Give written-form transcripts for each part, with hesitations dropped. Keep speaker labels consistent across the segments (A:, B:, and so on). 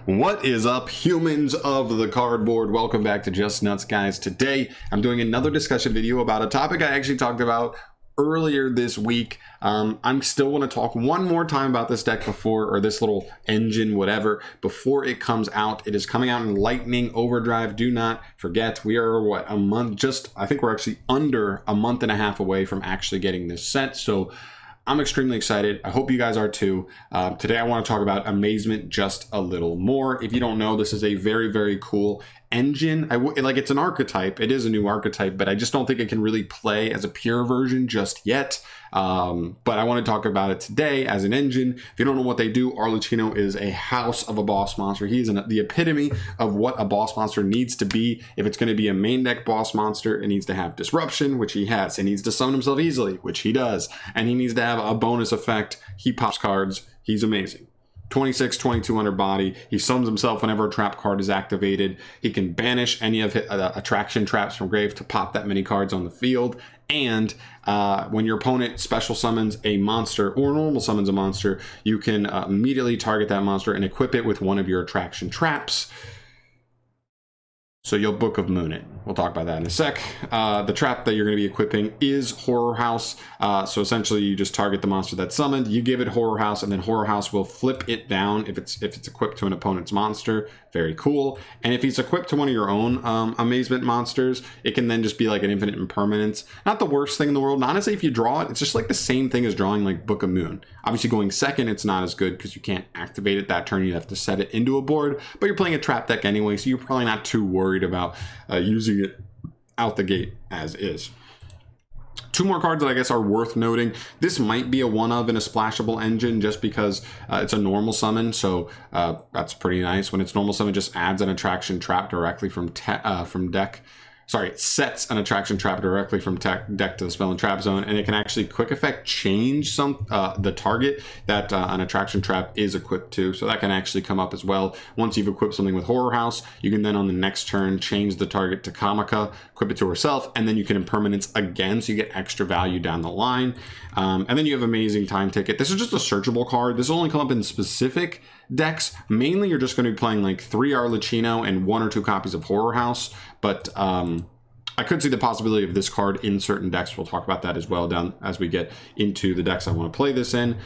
A: What is up, humans of the cardboard? Welcome back to Just Nuts, guys. Today I'm doing another discussion video about a topic I actually talked about earlier this week. I'm still want to talk one more time about this deck before, or this little engine, whatever, before it comes out. It is coming out in Lightning Overdrive. Do not forget, we are what, a month, I think we're actually under a month and a half away from actually getting this set. So I'm extremely excited. I hope you guys are too. Today I want to talk about Amazement just a little more. If you don't know, this is a very, very cool engine. It's an archetype. It is a new archetype, but I just don't think it can really play as a pure version just yet. But I want to talk about it today as an engine. If you don't know what they do, Arlecchino is a house of a boss monster. He is the epitome of what a boss monster needs to be. If it's going to be a main deck boss monster, it needs to have disruption, which he has. It needs to summon himself easily, which he does. And he needs to have a bonus effect. He pops cards. He's amazing. 26, 2200 body. He summons himself whenever a trap card is activated. He can banish any of his attraction traps from grave to pop that many cards on the field. And when your opponent special summons a monster or normal summons a monster, you can immediately target that monster and equip it with one of your attraction traps. So you'll Book of Moon it. We'll talk about that in a sec. The trap that you're going to be equipping is Horror House. So essentially you just target the monster that's summoned, you give it Horror House, and then Horror House will flip it down if it's equipped to an opponent's monster. Very cool. And if he's equipped to one of your own Amazement monsters, it can then just be like an infinite impermanence. Not the worst thing in the world. And honestly, if you draw it, it's just like the same thing as drawing like Book of Moon. Obviously going second, it's not as good because you can't activate it that turn. You have to set it into a board, but you're playing a trap deck anyway, so you're probably not too worried about using it out the gate as is. Two more cards that I guess are worth noting. This might be a one of in a splashable engine just because it's a normal summon, so that's pretty nice. When it's normal summon, it just adds an attraction trap directly from deck. Sorry, it sets an attraction trap directly from deck to the spell and trap zone, and it can actually quick effect change the target that an attraction trap is equipped to. So that can actually come up as well. Once you've equipped something with Horror House, you can then on the next turn change the target to Kamika, equip it to herself, and then you can impermanence again, so you get extra value down the line. And then you have Amazing Time Ticket. This is just a searchable card. This will only come up in specific decks. Mainly you're just going to be playing like 3 Arlecchino and 1 or 2 copies of Horror House, but I could see the possibility of this card in certain decks. We'll talk about that as well down as we get into the decks I want to play this in.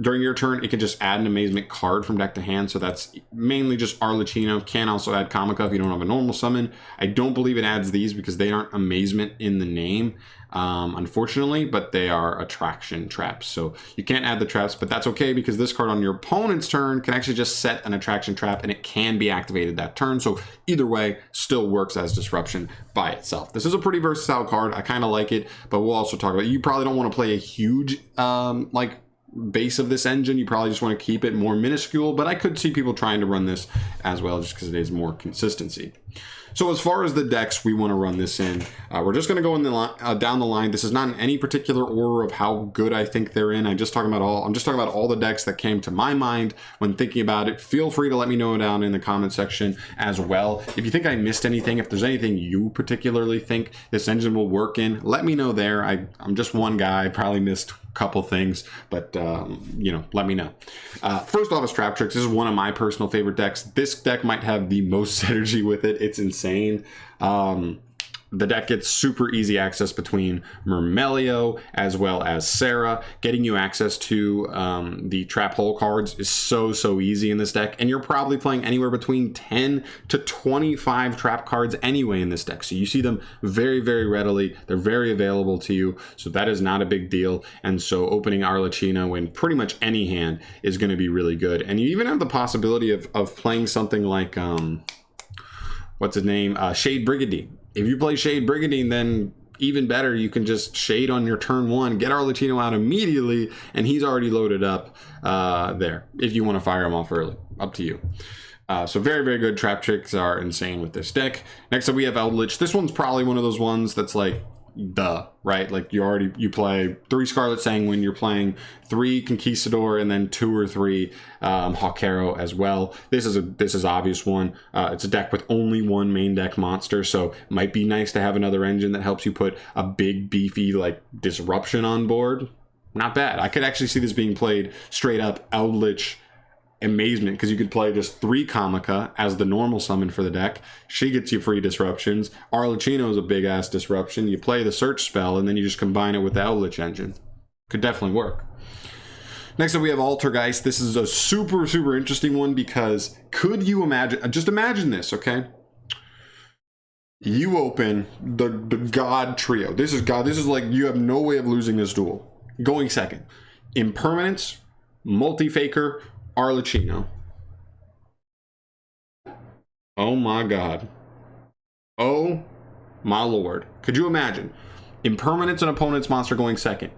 A: During your turn, it can just add an Amazement card from deck to hand, so that's mainly just Arlecchino. Can also add Kamika if you don't have a normal summon. I don't believe it adds these because they aren't Amazement in the name, unfortunately, but they are attraction traps. So you can't add the traps, but that's okay because this card on your opponent's turn can actually just set an attraction trap and it can be activated that turn. So either way, still works as disruption by itself. This is a pretty versatile card. I kind of like it, but we'll also talk about it. You probably don't want to play a huge base of this engine. You probably just want to keep it more minuscule, but I could see people trying to run this as well just because it is more consistency. So as far as the decks we want to run this in, we're just going to go in down the line. This is not in any particular order of how good I think they're in. I'm just talking about all the decks that came to my mind when thinking about it. Feel free to let me know down in the comment section as well. If you think I missed anything, if there's anything you particularly think this engine will work in, let me know there. I'm just one guy. I probably missed couple things, but let me know. First off is Trap Tricks. This is one of my personal favorite decks. This deck might have the most synergy with it. It's insane. The deck gets super easy access between Mermelio as well as Sarah. Getting you access to the trap hole cards is so easy in this deck, and you're probably playing anywhere between 10 to 25 trap cards anyway in this deck. So you see them very, very readily. They're very available to you, so that is not a big deal. And so opening Arlecchino in pretty much any hand is going to be really good. And you even have the possibility of playing something like what's his name? Shade Brigandine. If you play Shade Brigandine, then even better, you can just Shade on your turn 1, get Arlecchino out immediately, and he's already loaded up there. If you want to fire him off early, up to you. So very, very good. Trap Tricks are insane with this deck. Next up, we have Eldritch. This one's probably one of those ones that's like, duh, right? Like you play 3 Scarlet Sanguine, you're playing 3 Conquistador, and then 2 or 3 Hawkero as well. This is obvious one. It's a deck with only 1 main deck monster, so it might be nice to have another engine that helps you put a big beefy like disruption on board. Not bad. I could actually see this being played straight up Eldritch Amazement, because you could play just 3 Kamika as the normal summon for the deck. She gets you free disruptions. Arlecchino is a big ass disruption. You play the search spell and then you just combine it with the Eldritch engine. Could definitely work. Next up we have Altergeist. This is a super interesting one because could you imagine, just imagine this, okay? You open the God trio. This is God. This is like you have no way of losing this duel. Going second. Impermanence, Multi-Faker, Arlecchino. Oh my God. Oh my Lord. Could you imagine? Impermanence an opponent's monster going second.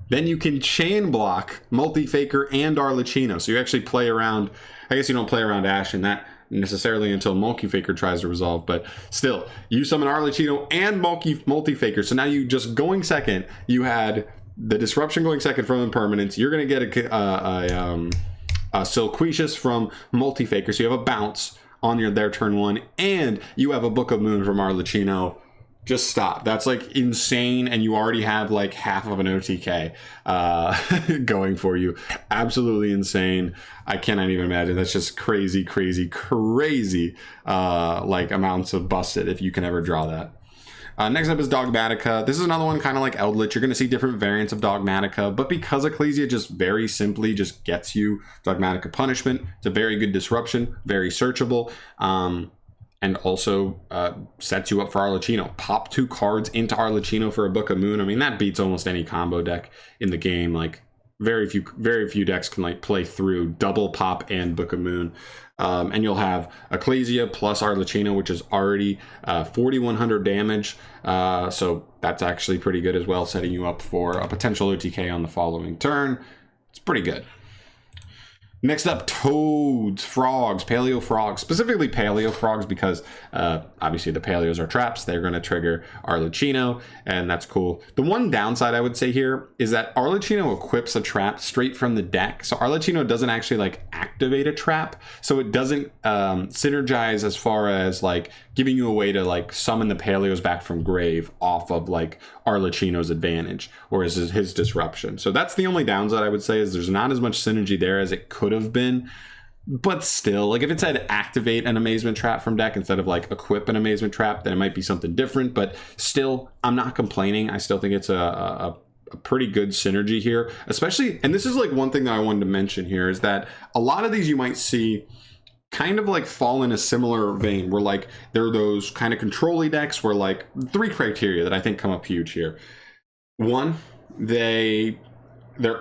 A: Then you can chain block Multi-Faker and Arlecchino. So you actually play around, I guess you don't play around Ash in that necessarily until Multi-Faker tries to resolve, but still, you summon Arlecchino and Multi-Faker. So now you just going second, you had the disruption going second from Impermanence. You're going to get a Silquicious from Multi-Faker. So you have a bounce on their turn 1, and you have a Book of Moon from Arlecchino. Just stop. That's like insane, and you already have like half of an OTK going for you. Absolutely insane. I cannot even imagine. That's just crazy like amounts of busted if you can ever draw that. Next up is Dogvatica. This is another one kind of like Eldritch. You're going to see different variants of Dogvatica, but because Ecclesia just very simply just gets you Dogvatica Punishment, it's a very good disruption, very searchable. And also sets you up for Arlecchino. Pop 2 cards into Arlecchino for a Book of Moon. I mean, that beats almost any combo deck in the game. Like very few decks can like play through double pop and Book of Moon. And you'll have Ecclesia plus Arlecchino, which is already 4,100 damage. So that's actually pretty good as well, setting you up for a potential OTK on the following turn. It's pretty good. Next up, toads, frogs, paleo frogs, specifically paleo frogs because obviously the paleos are traps. They're going to trigger Arlecchino, and that's cool. The one downside I would say here is that Arlecchino equips a trap straight from the deck. So Arlecchino doesn't actually like activate a trap. So it doesn't synergize as far as like giving you a way to like summon the paleos back from grave off of like Arlecchino's advantage or his disruption. So that's the only downside I would say, is there's not as much synergy there as it could have been. But still, like if it said activate an Amazement trap from deck instead of like equip an Amazement trap, then it might be something different. But still, I'm not complaining. I still think it's a pretty good synergy here, especially, and this is like one thing that I wanted to mention here, is that a lot of these you might see kind of like fall in a similar vein where like there are those kind of control-y decks where like 3 criteria that I think come up huge here. One, their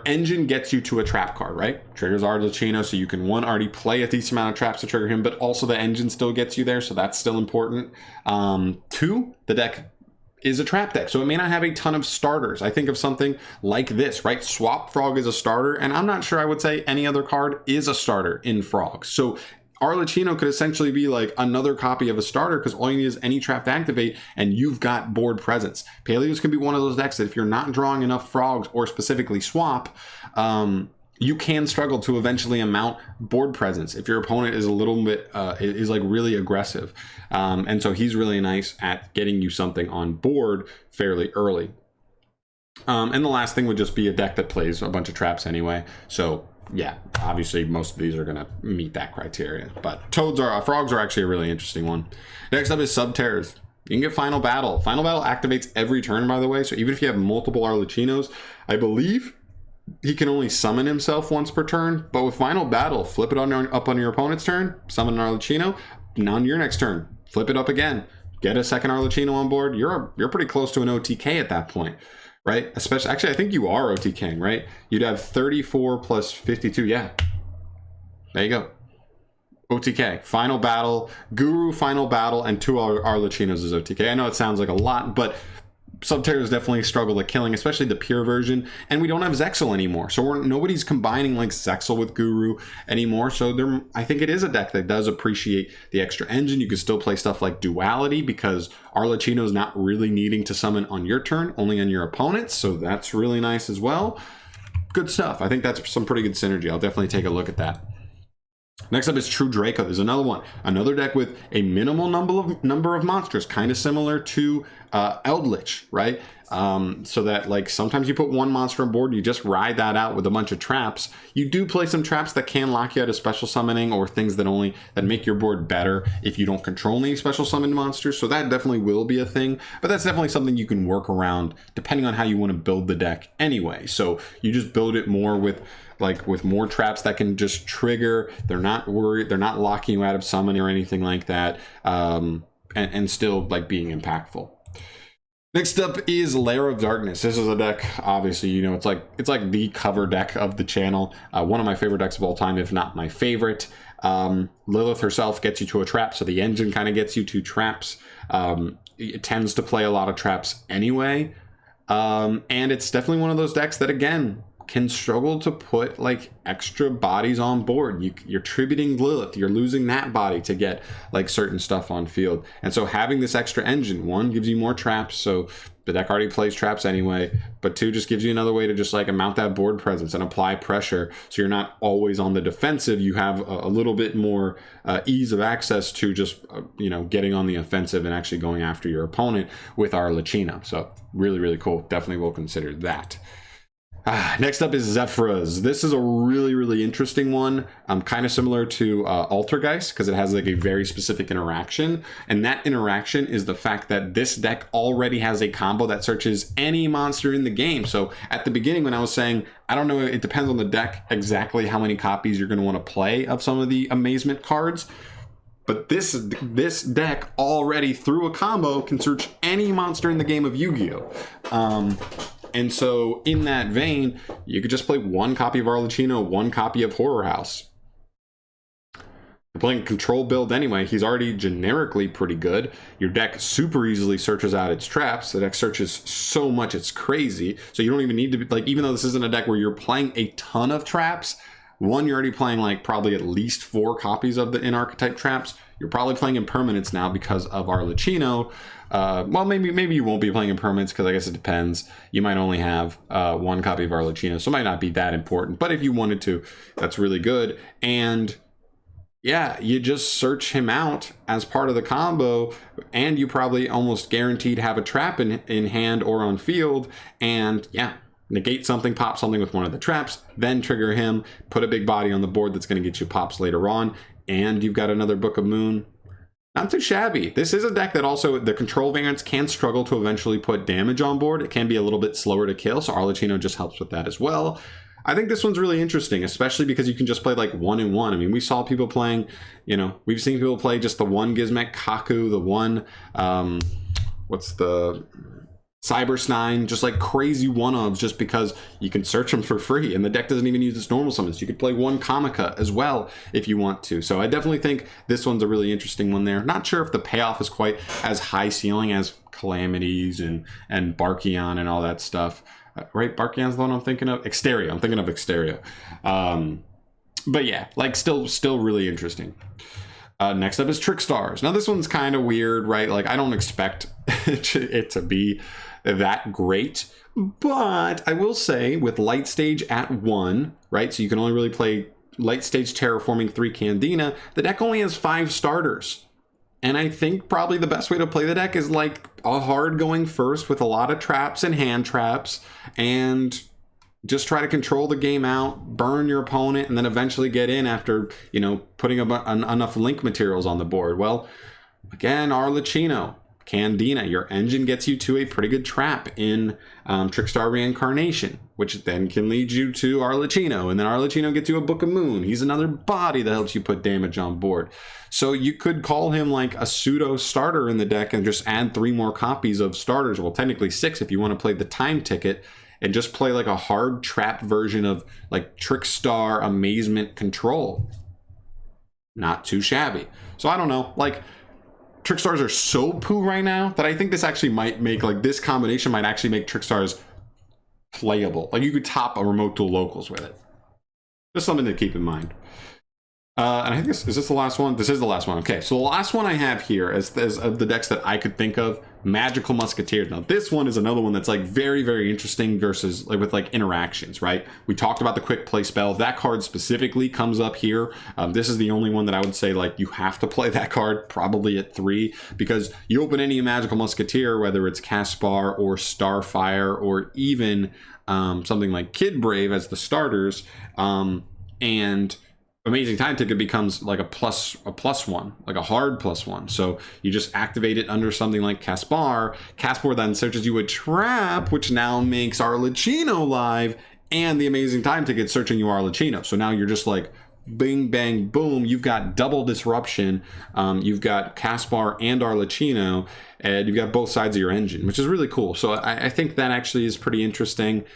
A: engine gets you to a trap card, right? Triggers Arlecchino, so you can one, already play a decent amount of traps to trigger him, but also the engine still gets you there, so that's still important. 2, the deck is a trap deck, so it may not have a ton of starters. I think of something like this, right? Swap Frog is a starter, and I'm not sure I would say any other card is a starter in Frog. So Arlecchino could essentially be like another copy of a starter because all you need is any trap to activate and you've got board presence. Paleos can be one of those decks that if you're not drawing enough frogs or specifically swap, you can struggle to eventually amount board presence if your opponent is a little bit, is like really aggressive. And so he's really nice at getting you something on board fairly early. And the last thing would just be a deck that plays a bunch of traps anyway. So yeah, obviously most of these are going to meet that criteria, but frogs are actually a really interesting one. Next up is Subterrors. You can get Final Battle. Final Battle activates every turn, by the way. So even if you have multiple Arlecchinos, I believe he can only summon himself once per turn. But with Final Battle, flip it up on your opponent's turn, summon an Arlecchino. Now on your next turn, flip it up again. Get a second Arlecchino on board. You're pretty close to an OTK at that point. Right? Especially, actually, I think you are OTKing, right? You'd have 34 plus 52. Yeah. There you go. OTK. Final Battle, Guru, Final Battle, and 2 Arlecchinos is OTK. I know it sounds like a lot, but Subterrors definitely struggle at killing, especially the pure version. And we don't have Zexal anymore. So nobody's combining like Zexal with Guru anymore. So I think it is a deck that does appreciate the extra engine. You can still play stuff like Duality because Arlecchino is not really needing to summon on your turn, only on your opponent's. So that's really nice as well. Good stuff. I think that's some pretty good synergy. I'll definitely take a look at that. Next up is True Draco. There's another one. Another deck with a minimal number of monsters, kind of similar to Eldritch, right? so that like sometimes you put one monster on board, you just ride that out with a bunch of traps. You do play some traps that can lock you out of special summoning, or things that make your board better if you don't control any special summoned monsters. So that definitely will be a thing, but that's definitely something you can work around depending on how you want to build the deck anyway. So you just build it more with more traps that can just trigger. They're not worried, they're not locking you out of summoning or anything like that, and still like being impactful. Next up is Lair of Darkness. This is a deck, obviously, you know, it's like the cover deck of the channel. One of my favorite decks of all time, if not my favorite. Lilith herself gets you to a trap, so the engine kind of gets you to traps. It tends to play a lot of traps anyway. And it's definitely one of those decks that, again, can struggle to put like extra bodies on board. You're tributing Lilith, you're losing that body to get like certain stuff on field. And so having this extra engine, one, gives you more traps, so the deck already plays traps anyway, but two, just gives you another way to just like mount that board presence and apply pressure, so you're not always on the defensive. You have a little bit more ease of access to just you know, getting on the offensive and actually going after your opponent with our Lachina. So really, really cool. Definitely will consider that. Next up is Zephyras. This is a really, really interesting one. Kind of similar to Altergeist, because it has like a very specific interaction. And that interaction is the fact that this deck already has a combo that searches any monster in the game. So at the beginning when I was saying, I don't know, it depends on the deck exactly how many copies you're going to want to play of some of the Amazement cards. But this deck already, through a combo, can search any monster in the game of Yu-Gi-Oh! And so in that vein, you could just play one copy of Arlecchino, one copy of Horror House. You're playing control build anyway. He's already generically pretty good. Your deck super easily searches out its traps. The deck searches so much, it's crazy. So you don't even need to be, like, even though this isn't a deck where you're playing a ton of traps, one, you're already playing like probably at least 4 copies of the Archetype traps. You're probably playing impermanents now because of Arlecchino. Well, maybe you won't be playing impermanents, because I guess it depends. You might only have 1 copy of Arlecchino, so it might not be that important. But if you wanted to, that's really good. And yeah, you just search him out as part of the combo, and you probably almost guaranteed have a trap in hand or on field. And yeah, negate something, pop something with one of the traps, then trigger him, put a big body on the board that's going to get you pops later on, and you've got another Book of Moon. Not too shabby. This is a deck that also, the control variants can struggle to eventually put damage on board. It can be a little bit slower to kill, so Arlecchino just helps with that as well. I think this one's really interesting, especially because you can just play like 1-in-1. I mean, we saw people playing, you know, we've seen people play just the one Gizmek Kaku, the one, what's the Cyberstein, just like crazy one-ofs, just because you can search them for free, and the deck doesn't even use its normal summons. You could play one Kamika as well if you want to. So I definitely think this one's a really interesting one there. Not sure if the payoff is quite as high ceiling as Calamities and Barkion and all that stuff. Right? Barkion's the one I'm thinking of? Exteria. I'm thinking of Exteria. But yeah, like still really interesting. Next up is Trickstars. Now this one's kind of weird, right? Like I don't expect it to be that great, but I will say with Light Stage at 1, right? So you can only really play Light Stage Terraforming 3 Candina. The deck only has 5 starters. And I think probably the best way to play the deck is like a hard going first with a lot of traps and hand traps, and just try to control the game out, burn your opponent, and then eventually get in after, you know, putting enough link materials on the board. Well, again, Arlecchino, Candina, your engine gets you to a pretty good trap in Trickstar Reincarnation, which then can lead you to Arlecchino, and then Arlecchino gets you a Book of Moon. He's another body that helps you put damage on board. So you could call him like a pseudo starter in the deck and just add 3 more copies of starters. Well, technically 6 if you want to play the time ticket, and just play like a hard trap version of like Trickstar Amazement Control. Not too shabby. So I don't know, like Trickstars are so poo right now that I think this actually might make, like this combination might actually make Trickstars playable. Like you could top a remote duel locals with it. Just something to keep in mind. And I think is this the last one? This is the last one. Okay, so the last one I have here is of the decks that I could think of Magical Musketeers. Now this one is another one that's like very, very interesting versus like with like interactions, right? We talked about the quick play spell. That card specifically comes up here. This is the only one that I would say like you have to play that card probably at 3, because you open any Magical Musketeer, whether it's Caspar or Starfire or even something like Kid Brave as the starters, and Amazing Time Ticket becomes like a plus one, like a hard +1. So you just activate it under something like Caspar. Caspar then searches you a trap, which now makes Arlecchino live, and the Amazing Time Ticket searching you Arlecchino. So now you're just like bing, bang, boom. You've got double disruption. You've got Caspar and Arlecchino, and you've got both sides of your engine, which is really cool. So I think that actually is pretty interesting.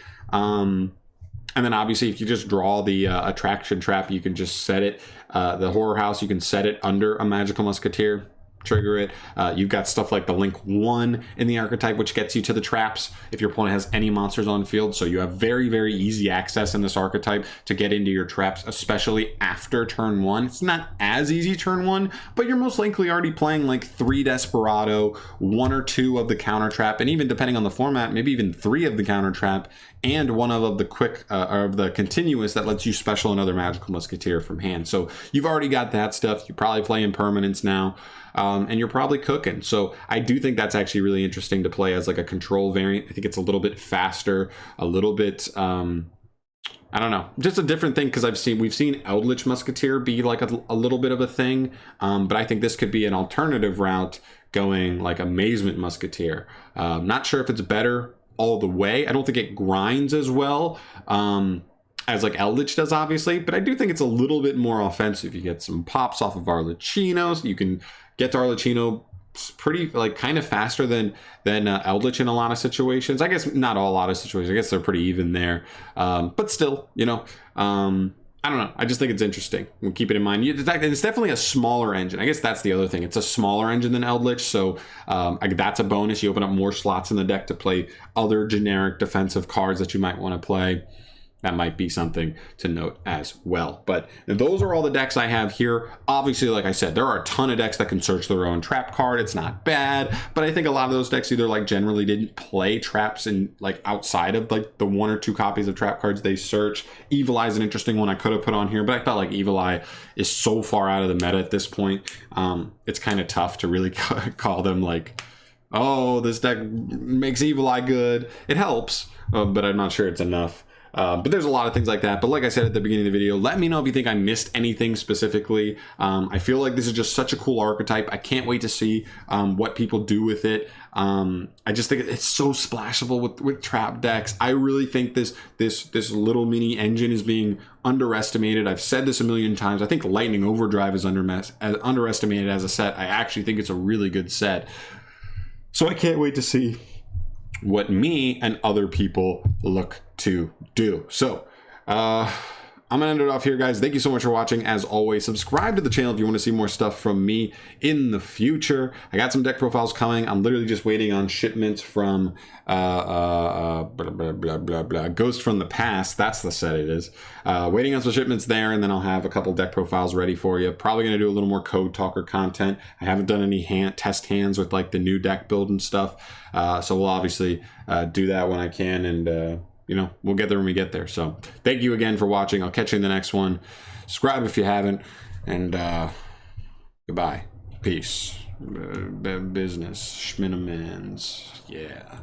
A: And then obviously if you just draw the attraction trap, you can just set it, the horror house, you can set it under a Magical Musketeer, trigger it. You've got stuff like the Link 1 in the Archetype, which gets you to the traps if your opponent has any monsters on field. So you have very, very easy access in this Archetype to get into your traps, especially after turn 1. It's not as easy turn 1, but you're most likely already playing like 3 Desperado, 1 or 2 of the counter trap, and even depending on the format, maybe even 3 of the counter trap, and 1 of the quick or of the continuous that lets you special another Magical Musketeer from hand. So you've already got that stuff. You probably play impermanence now, and you're probably cooking. So I do think that's actually really interesting to play as like a control variant. I think it's a little bit faster, a little bit I don't know, just a different thing, because we've seen Eldritch Musketeer be like a little bit of a thing, but I think this could be an alternative route going like Amazement Musketeer. Not sure if it's better all the way. I don't think it grinds as well as like Eldritch does, obviously, but I do think it's a little bit more offensive. You get some pops off of Arlecchino, so you can get to Arlecchino pretty like kind of faster than Eldritch in a lot of situations. I guess not a lot of situations. I guess they're pretty even there, but still, you know, I don't know. I just think it's interesting. We'll keep it in mind. It's definitely a smaller engine. I guess that's the other thing. It's a smaller engine than Eldritch, so that's a bonus. You open up more slots in the deck to play other generic defensive cards that you might want to play. That might be something to note as well. But those are all the decks I have here. Obviously, like I said, there are a ton of decks that can search their own trap card. It's not bad, but I think a lot of those decks either like generally didn't play traps in like outside of like the 1 or 2 copies of trap cards they search. Evil Eye is an interesting one I could have put on here, but I felt like Evil Eye is so far out of the meta at this point. It's kind of tough to really call them like, oh, this deck makes Evil Eye good. It helps, but I'm not sure it's enough. But there's a lot of things like that. But like I said at the beginning of the video, let me know if you think I missed anything specifically. I feel like this is just such a cool archetype. I can't wait to see what people do with it. I just think it's so splashable with trap decks. I really think this little mini engine is being underestimated. I've said this a million times. I think Lightning Overdrive is underestimated as a set. I actually think it's a really good set. So I can't wait to see what me and other people look to do. So I'm gonna end it off here, guys. Thank you so much for watching. As always, subscribe to the channel if you want to see more stuff from me in the future. I got some deck profiles coming. I'm literally just waiting on shipments from Ghost from the Past. That's the set it is. Waiting on some shipments there, and then I'll have a couple deck profiles ready for you. Probably gonna do a little more Code Talker content. I haven't done any test hands with like the new deck build and stuff, so we'll obviously do that when I can, and you know, we'll get there when we get there. So thank you again for watching. I'll catch you in the next one. Subscribe if you haven't, and goodbye. Peace. Business. Schminamans. Yeah.